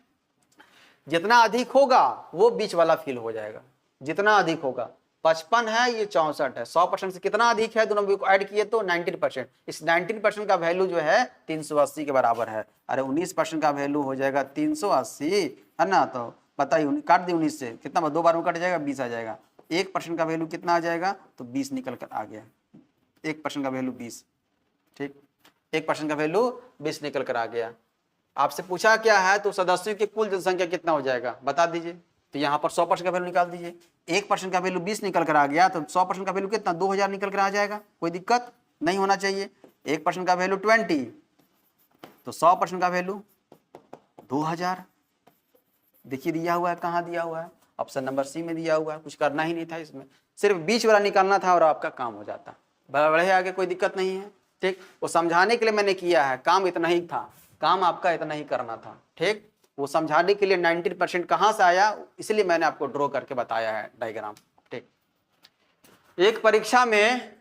जितना अधिक होगा वो बीच वाला फील हो जाएगा, जितना अधिक होगा। 55 है, ये 64 है, 100% से कितना अधिक है, दोनों को ऐड किए तो 19%। इस 19% का वैल्यू जो है 380 के बराबर है। अरे 19% का वैल्यू हो जाएगा 380, है ना। तो बताइए, काट दी 19 से, कितना 2 बार में कट जाएगा, 20 आ जाएगा। 1% का वैल्यू कितना आ जाएगा, तो 20 निकल कर आ गया। 1% का वैल्यू 20, ठीक, 1% का वैल्यू 20 निकल कर आ गया। आपसे पूछा क्या है, तो सदस्यों की कुल जनसंख्या कितना हो जाएगा, बता दीजिए। तो यहाँ पर 100% का वैल्यू निकाल दीजिए। 1% का वैल्यू 20 निकल कर आ गया, तो 100% का वैल्यू कितना, 2000 निकल कर आ जाएगा। कोई दिक्कत नहीं होना चाहिए। 1% का वैल्यू 20, तो 100% का वैल्यू 2000। देखिए दिया हुआ है, कहाँ दिया हुआ है, ऑप्शन नंबर सी में दिया हुआ है। कुछ करना ही नहीं था इसमें, सिर्फ बीच वाला निकालना था और आपका काम हो जाता। बढ़े आगे, कोई दिक्कत नहीं है, ठीक। वो समझाने के लिए मैंने किया है, काम इतना ही था, काम आपका इतना ही करना था, ठीक। वो समझाने के लिए 19% कहाँ से आया, इसलिए मैंने आपको ड्रॉ करके बताया है डायग्राम, ठीक। एक परीक्षा में